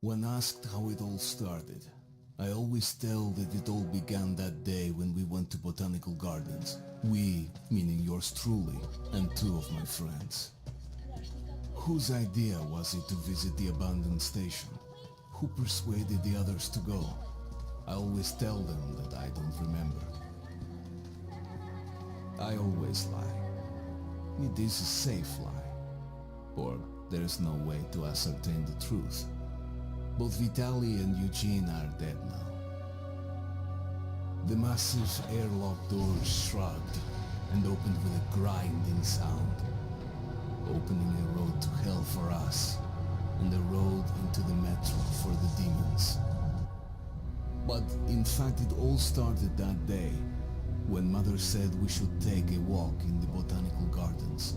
When asked how it all started, I always tell that it all began that day when we went to botanical gardens. We, meaning yours truly, and two of my friends. Whose idea was it to visit the abandoned station? Who persuaded the others to go? I always tell them that I don't remember. I always lie. It is a safe lie. Or there is no way to ascertain the truth. Both Vitaly and Eugene are dead now. The massive airlock doors shrugged and opened with a grinding sound, opening a road to hell for us and a road into the metro for the demons. But in fact it all started that day when Mother said we should take a walk in the botanical gardens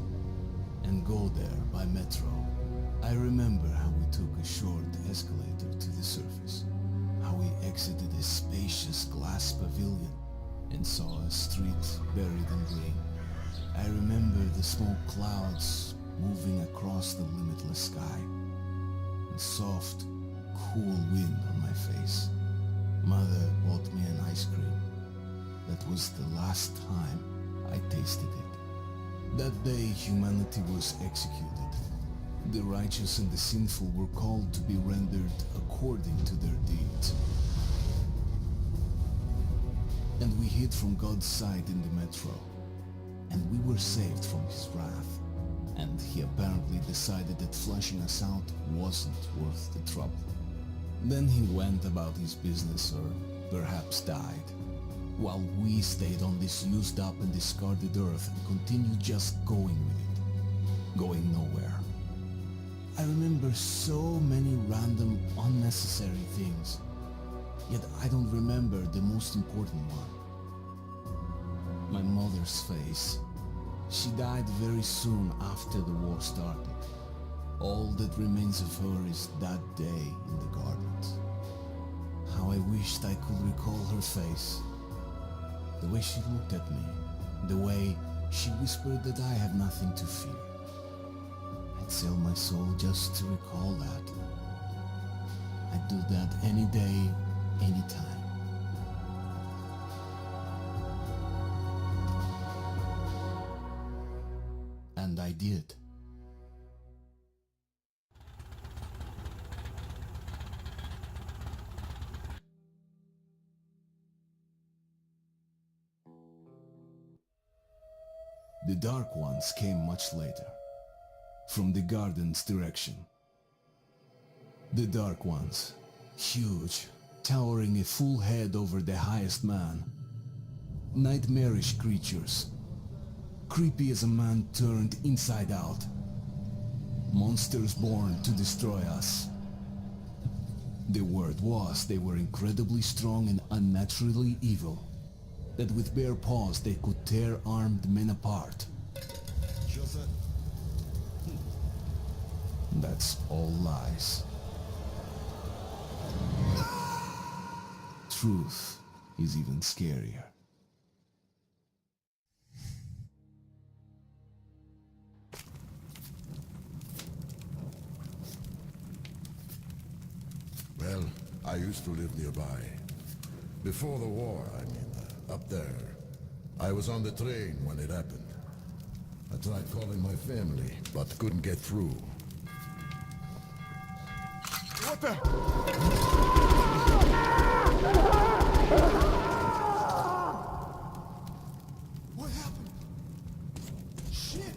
and go there by metro. I remember how we took a short escalator to the surface, how we exited a spacious glass pavilion and saw a street buried in green. I remember the smoke clouds moving across the limitless sky, and soft, cool wind on my face. Mother bought me an ice cream. That was the last time I tasted it. That day humanity was executed. The righteous and the sinful were called to be rendered according to their deeds. And we hid from God's sight in the metro, and we were saved from his wrath. And he apparently decided that flushing us out wasn't worth the trouble. Then he went about his business, or perhaps died, while we stayed on this used up and discarded earth and continued just going with it, going nowhere. I remember so many random, unnecessary things, yet I don't remember the most important one. My mother's face. She died very soon after the war started. All that remains of her is that day in the gardens. How I wished I could recall her face. The way she looked at me, the way she whispered that I have nothing to fear. I'd sell my soul just to recall that. I'd do that any day, any time. And I did. The Dark Ones came much later, from the garden's direction. The Dark Ones, huge, towering a full head over the highest man. Nightmarish creatures, creepy as a man turned inside out. Monsters born to destroy us. The word was they were incredibly strong and unnaturally evil, that with bare paws they could tear armed men apart. That's all lies. Truth is even scarier. Well, I used to live nearby. Before the war, up there. I was on the train when it happened. I tried calling my family, but couldn't get through. What the? What happened? Shit!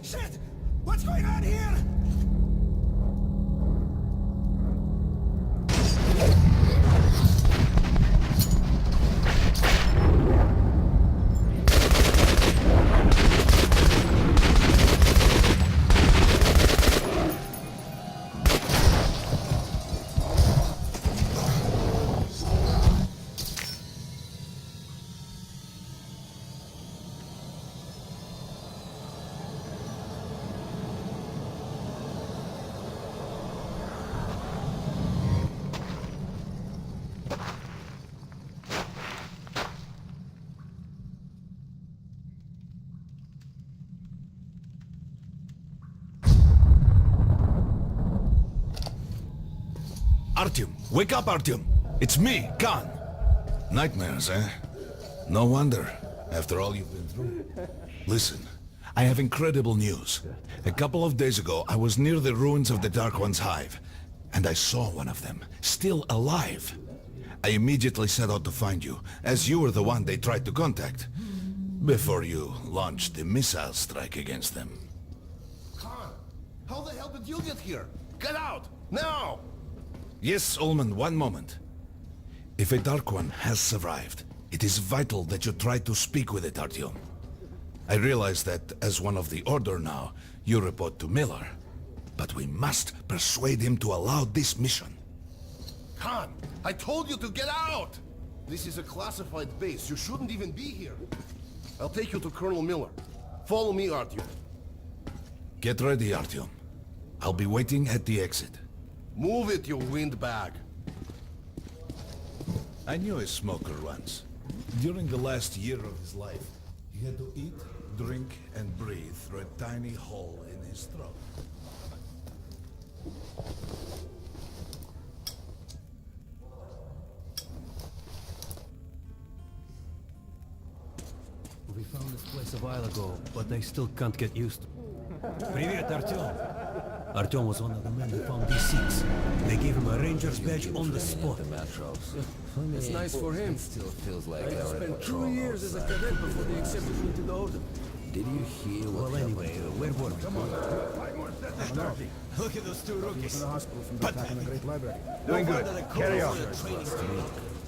Shit! What's going on here? Artyom! Wake up, Artyom! It's me, Khan! Nightmares, eh? No wonder, after all you've been through. Listen, I have incredible news. A couple of days ago, I was near the ruins of the Dark One's hive, and I saw one of them, still alive. I immediately set out to find you, as you were the one they tried to contact, before you launched the missile strike against them. Khan, how the hell did you get here? Get out! Now! Yes, Ullman, one moment. If a Dark One has survived, it is vital that you try to speak with it, Artyom. I realize that, as one of the Order now, you report to Miller. But we must persuade him to allow this mission. Khan, I told you to get out! This is a classified base. You shouldn't even be here. I'll take you to Colonel Miller. Follow me, Artyom. Get ready, Artyom. I'll be waiting at the exit. Move it, you windbag. I knew a smoker once. During the last year of his life, he had to eat, drink, and breathe through a tiny hole in his throat. We found this place a while ago, but I still can't get used to it. Привет, Artyom! Artyom was one of the men who found these seats. They gave him a ranger's badge on the spot. It's nice for him. Still feels like I spent 2 years as a cadet before they accepted me to the order. Did you hear what Well, anyway, where were we? Come on. Look at those two rookies. To the hospital from the attack on the Great Library. Doing good. Carry on.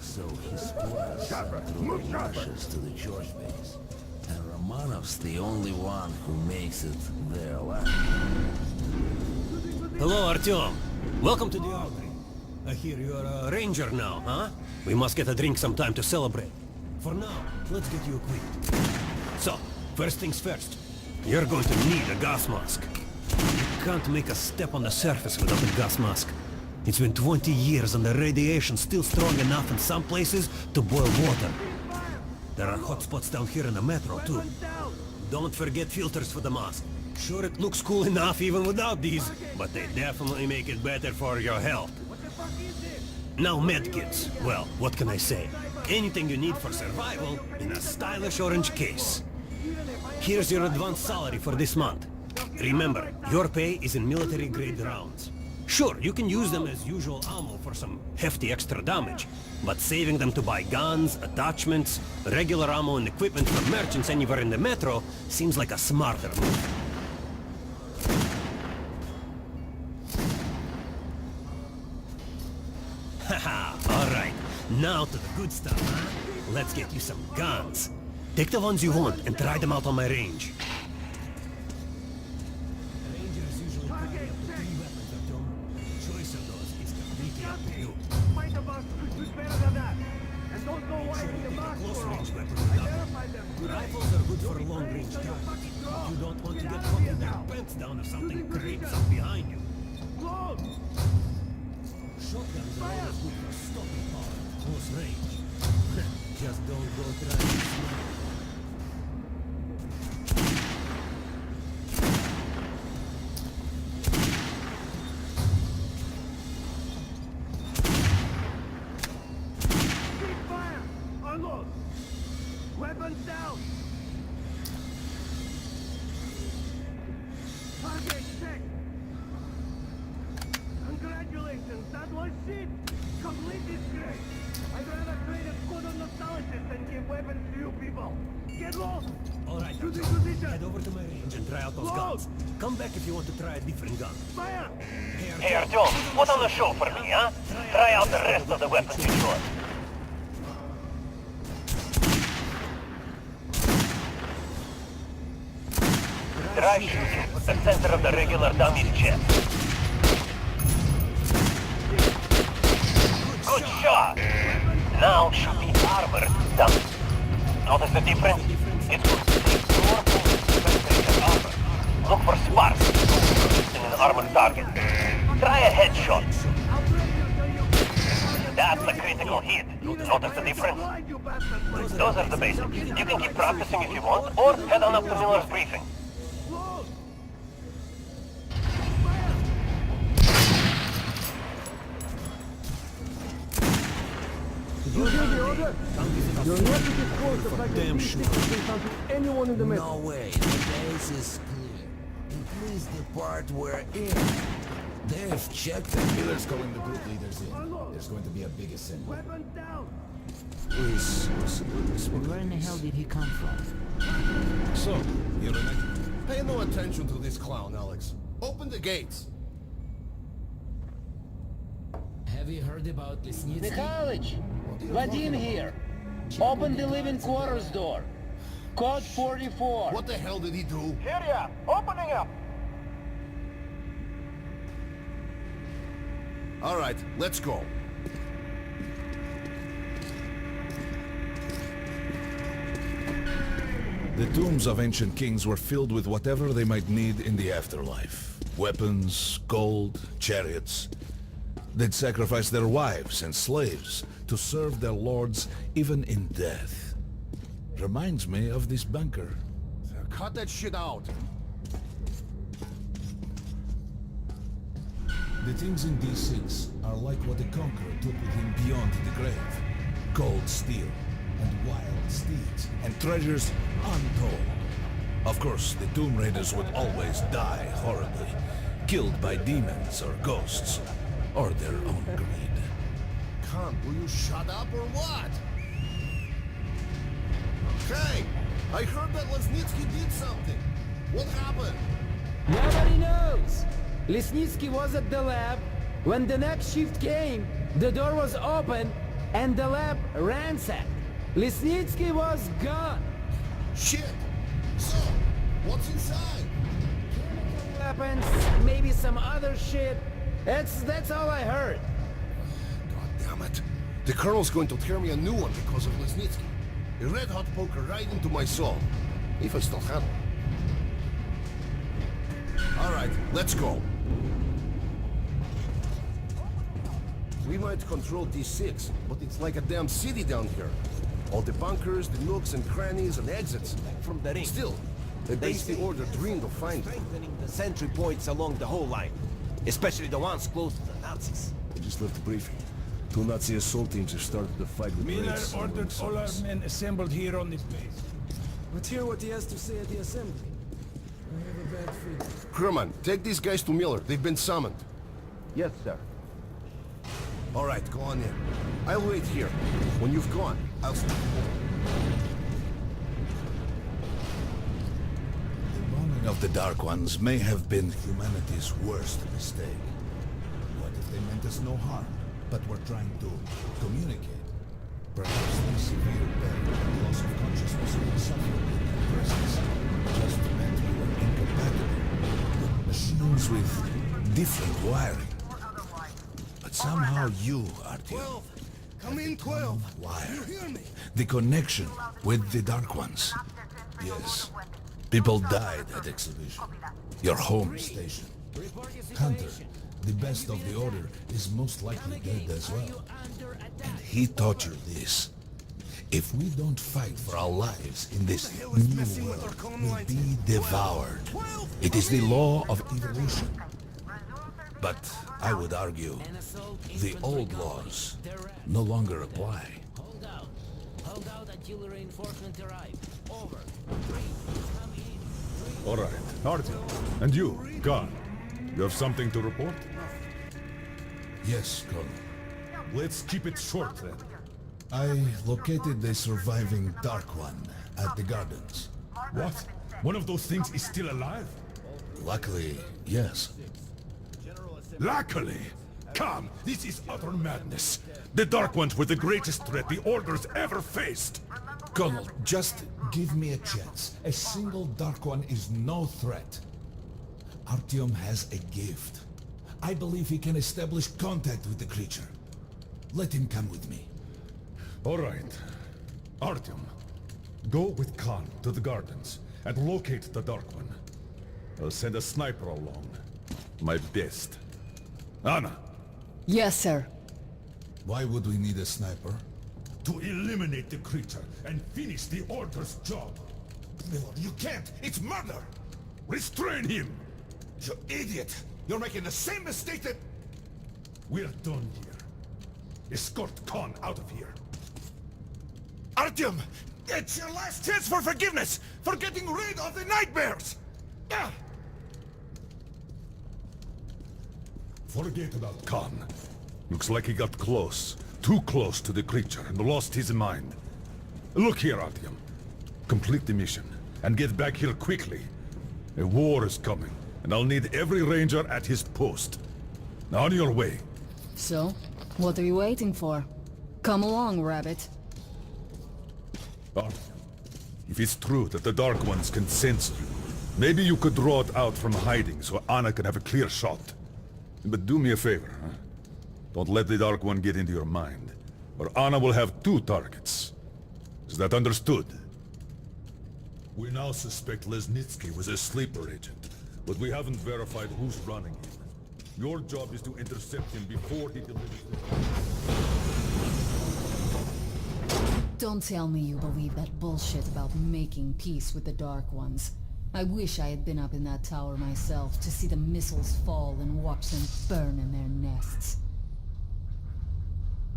So his squad threw the ashes to the George base. And Romanov's the only one who makes it there alive. Hello, Artyom. Welcome to the Armory. I hear you're a ranger now, huh? We must get a drink sometime to celebrate. For now, let's get you equipped. So, first things first. You're going to need a gas mask. You can't make a step on the surface without a gas mask. It's been 20 years and the radiation's still strong enough in some places to boil water. There are hot spots down here in the metro, too. Don't forget filters for the mask. Sure, it looks cool enough even without these, but they definitely make it better for your health. Now medkits. Well, what can I say? Anything you need for survival in a stylish orange case. Here's your advance salary for this month. Remember, your pay is in military-grade rounds. Sure, you can use them as usual ammo for some hefty extra damage, but saving them to buy guns, attachments, regular ammo and equipment for merchants anywhere in the metro seems like a smarter move. Haha, alright. Now to the good stuff, huh? Let's get you some guns. Take the ones you want and try them out on my range. Rangers usually pick up to 3 weapons, Artyom. Choice of those is completely up to you. Fight the boss who's better than that. And don't go Make sure wiping you the take a mask close for range all. weapon I with them. verified them. Rifles are good for long-range targets. But you don't want to get caught with their pants down if something creeps up behind you. Close! Shotguns are always good for stopping power at close range. Just don't go trying to snipe. Keep fire! Unload! Weapons down! Target check! Congratulations, that was shit! Complete disgrace! I'd rather trade a squad of nostalgists than give weapons to you people! Get lost! Alright, To the Artyom. position! Head over to my range and try out those guns. Come back if you want to try a different gun. Fire! Hey, Artyom, put on a show for me, huh? Try out the rest of the weapons you got. Try shooting the center of the regular dummy's chest. Good shot! Now shoot the armored dummy. Notice the difference? It's good to see more bullets penetrate armor. Look for sparks in an armored target. Try a headshot. That's a critical hit. Notice the difference? Those are the basics. You can keep practicing if you want, or head on up to Miller's briefing. You hear the order? You're not to disclose the fact that damn these sure. things can come to anyone in the metro. No way, the base is clear. Includes the part we're in. They've checked it. Miller's calling the group leaders in. There's going to be a big assembly. Weapons down! Where in the hell did he come from? So, you're an Pay no attention to this clown, Alex. Open the gates. Have you heard about Lesnitsky? Mikhailych! Vadim here! Open the living quarters door. Code 44. What the hell did he do? Here ya! Opening up! All right, let's go. The tombs of ancient kings were filled with whatever they might need in the afterlife. Weapons, gold, chariots. They'd sacrifice their wives and slaves to serve their lords even in death. Reminds me of this bunker. Cut that shit out. The things in D6 are like what the Conqueror took with him beyond the grave. Gold steel, and wild steeds, And treasures untold. Of course, the Tomb Raiders would always die horribly, killed by demons or ghosts, or their own greed. Khan, will you shut up or what? Hey, I heard that Lesnitsky did something. What happened? Nobody knows! Lesnitsky was at the lab. When the next shift came, the door was open and the lab ransacked. Lesnitsky was gone. Shit! So, what's inside? Weapons, maybe some other shit. That's all I heard. God damn it. The Colonel's going to tear me a new one because of Lesnitsky. A red-hot poker right into my soul. If I still have it. All right, let's go. We might control D6, but it's like a damn city down here. All the bunkers, the nooks and crannies and exits. From the ring. Still, the base the order dreamed of finding. Strengthening the sentry points along the whole line. Especially the ones close to the Nazis. I just left the briefing. 2 Nazi assault teams have started the fight with Miller Reds. ordered all our men assembled here on this base. Let's hear what he has to say at the assembly. I have a bad feeling. Herman, take these guys to Miller. They've been summoned. Yes, sir. All right, go on in. I'll wait here. When you've gone, I'll stop. The bombing of the Dark Ones may have been humanity's worst mistake. what if they meant us no harm, but were trying to communicate? Perhaps the severe pain and loss of consciousness we suffered in their presence just meant we were incompatible. Machines with different wiring. But somehow you, Artyom, 12! Come in, 12! wire. You hear me? The connection with the Dark Ones. Yes. People died at exhibition. Your home station. Hunter, the best of the Order, is most likely dead as well. And he taught you this. If we don't fight for our lives in this new world, we'll be devoured. It is the law of evolution. But I would argue the old laws no longer apply. Hold out. Hold out until reinforcements arrive. Over. Come in. All right, Artyom. And you, Khan. You have something to report? Yes, Colonel. Let's keep it short then. I located the surviving Dark One at the gardens. What? One of those things is still alive? Luckily, yes. Luckily! Come, this is utter madness. The Dark Ones were the greatest threat the Order's ever faced. Colonel, just give me a chance. A single Dark One is no threat. Artyom has a gift. I believe he can establish contact with the creature. Let him come with me. All right. Artyom, go with Khan to the gardens and locate the Dark One. I'll send a sniper along. My best. Anna, Yes, sir. Why would we need a sniper? to eliminate the creature and finish the Order's job. Miller, you can't! It's murder! Restrain him! You idiot! You're making the same mistake that... We're done here. Escort Khan out of here. Artyom! It's your last chance for forgiveness! For getting rid of the nightmares! Ah! Forget about Khan. Looks like he got close. Too close to the creature and lost his mind. Look here, Artyom. Complete the mission and get back here quickly. A war is coming, and I'll need every ranger at his post. Now on your way. So, what are you waiting for? Come along, Rabbit. Artyom, if it's true that the Dark Ones can sense you, maybe you could draw it out from hiding so Anna can have a clear shot. But do me a favor, huh? Don't let the Dark One get into your mind, or Anna will have 2 targets. Is that understood? We now suspect Lesnitsky was a sleeper agent, but we haven't verified who's running him. Your job is to intercept him before he delivers the... Don't tell me you believe that bullshit about making peace with the Dark Ones. I wish I had been up in that tower myself to see the missiles fall and watch them burn in their nests.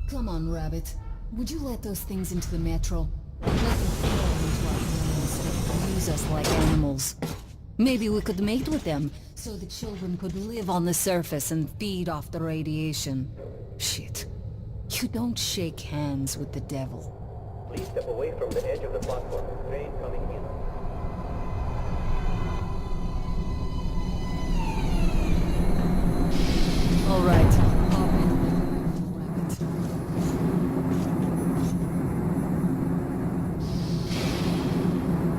Come on, Rabbit. Would you let those things into the metro? Let them fall into our brains and use us like animals. Maybe we could mate with them, so the children could live on the surface and feed off the radiation. Shit. You don't shake hands with the devil. Please step away from the edge of the platform. Train coming in. All right, hop in. Rabbit.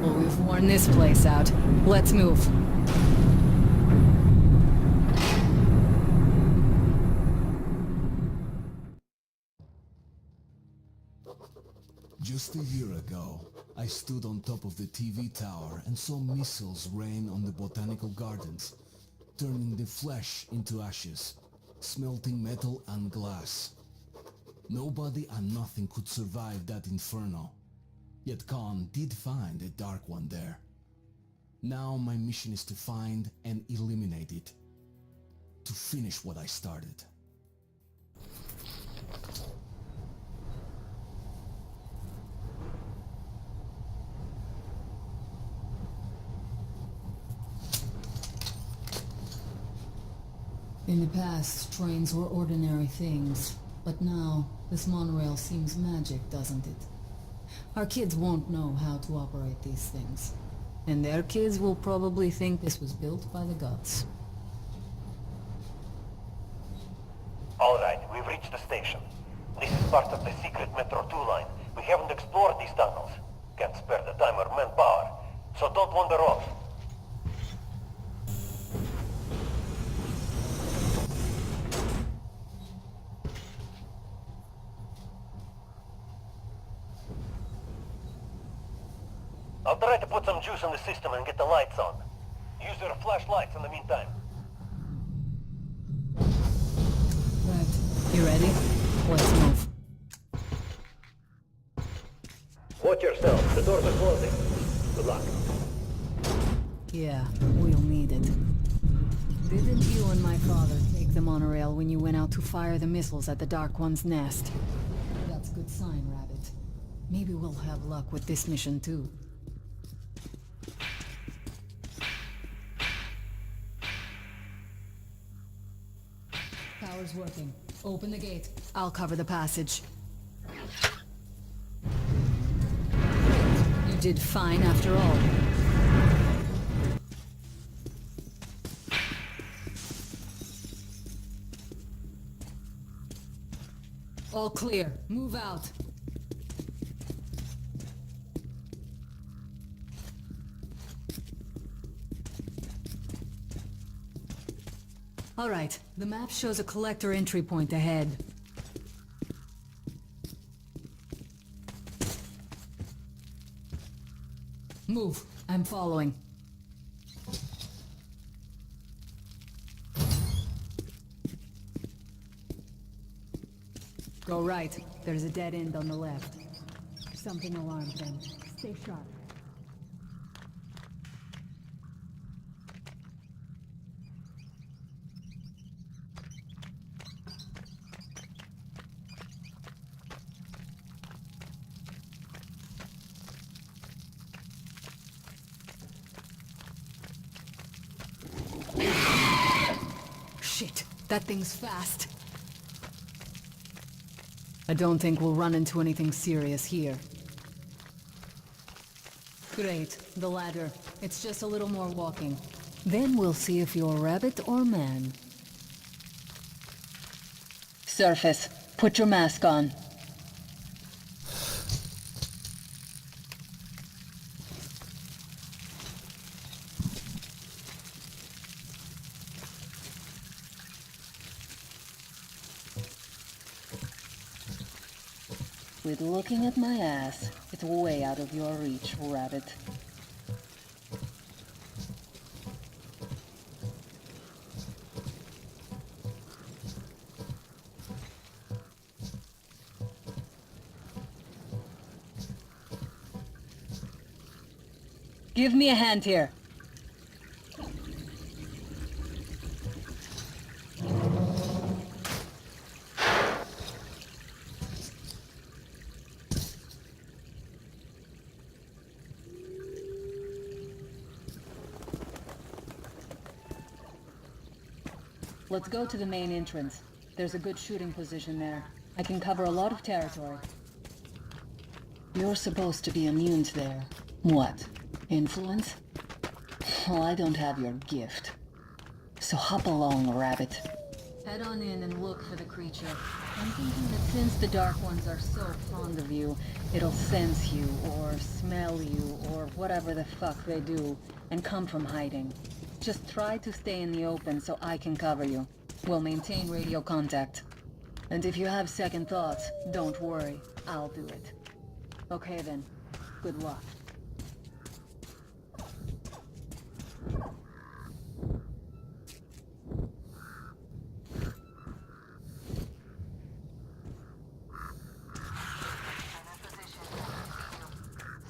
Well, we've worn this place out. Let's move. Just a year ago, I stood on top of the TV tower and saw missiles rain on the botanical gardens, turning the flesh into ashes, smelting metal and glass. Nobody and nothing could survive that inferno. Yet Khan did find a Dark One there. Now my mission is to find and eliminate it. To finish what I started. In the past, trains were ordinary things, but now, this monorail seems magic, doesn't it? Our kids won't know how to operate these things, and their kids will probably think this was built by the gods. All right, we've reached the station. This is part of the secret Metro 2 line. We haven't explored these tunnels. Can't spare the time or manpower, so don't wander off. I'll try to put some juice in the system and get the lights on. Use your flashlights in the meantime. Right. You ready? Let's move. Watch yourself. The doors are closing. Good luck. Yeah, we'll need it. Didn't you and my father take the monorail when you went out to fire the missiles at the Dark One's nest? That's a good sign, Rabbit. Maybe we'll have luck with this mission too. Power's working. Open the gate. I'll cover the passage. You did fine after all. All clear. Move out. All right, the map shows a collector entry point ahead. Move. I'm following. Go right. There's a dead end on the left. Something alarmed them. Stay sharp. That thing's fast. I don't think we'll run into anything serious here. Great, the ladder. It's just a little more walking. Then we'll see if you're rabbit or man. Surface, put your mask on. With looking at my ass, it's way out of your reach, rabbit. Give me a hand here. Let's go to the main entrance. There's a good shooting position there. I can cover a lot of territory. You're supposed to be immune to their... what? Influence? Well, I don't have your gift. So hop along, rabbit. Head on in and look for the creature. I'm thinking that since the Dark Ones are so fond of you, it'll sense you, or smell you, or whatever the fuck they do, and come from hiding. Just try to stay in the open so I can cover you. We'll maintain radio contact. And if you have second thoughts, don't worry. I'll do it. Okay then. Good luck.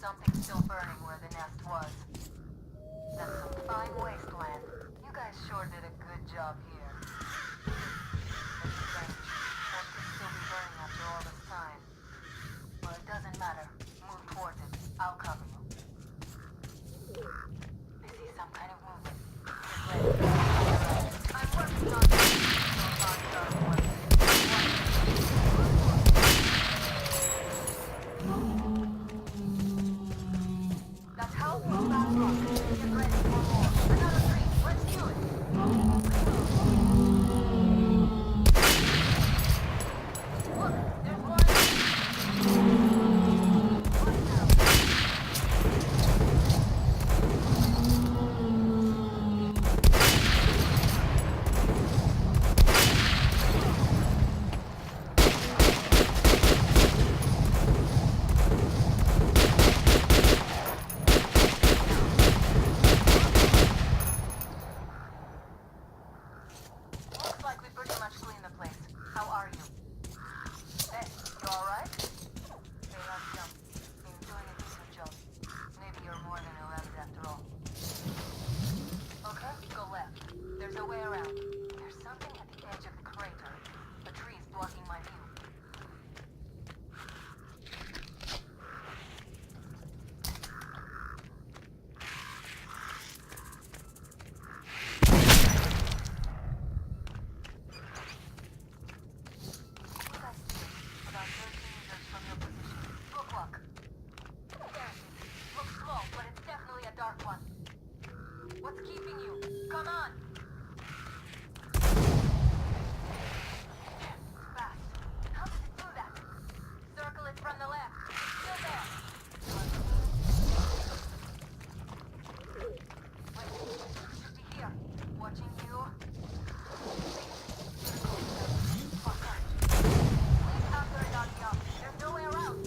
Something's still burning where the nest was. That's some fine wasteland. You guys sure did a good job here. It's strange. What could still be burning after all this time? Well, it doesn't matter. Move towards it. I'll cover you. I see some kind of movement. Get ready. I'm working on this. That's helpful. That's right. Get ready for more. Another 3. Let's do it. Look, there's one. Looks like we pretty much cleaned the place. How are you? Hey, you alright? Hey, Artyom. You're doing a decent job. Maybe you're more than a rabbit after all. Okay, go left. There's a way around. There's something at the edge of the crater. A tree's blocking my view. About 13 meters from your position. Good luck. There it is. Looks small, but it's definitely a dark one. What's keeping you? Come on! Fast. How does it do that? Circle it from the left. Still there. Wait, should be here. Watching you. After it, Artyom. There's no way around.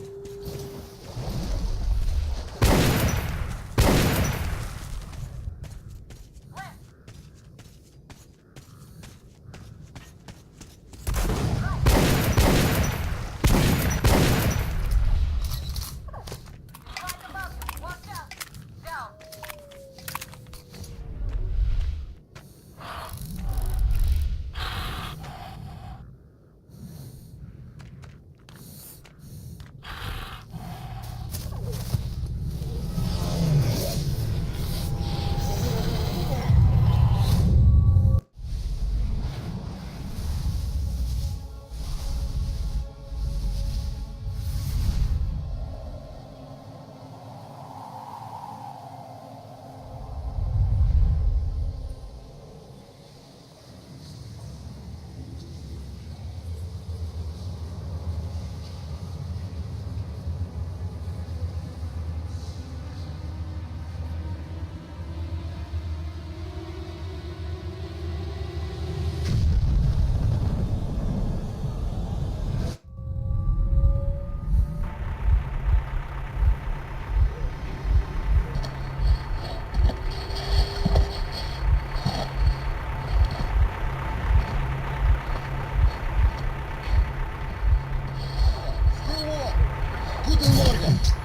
Left. awaiting order.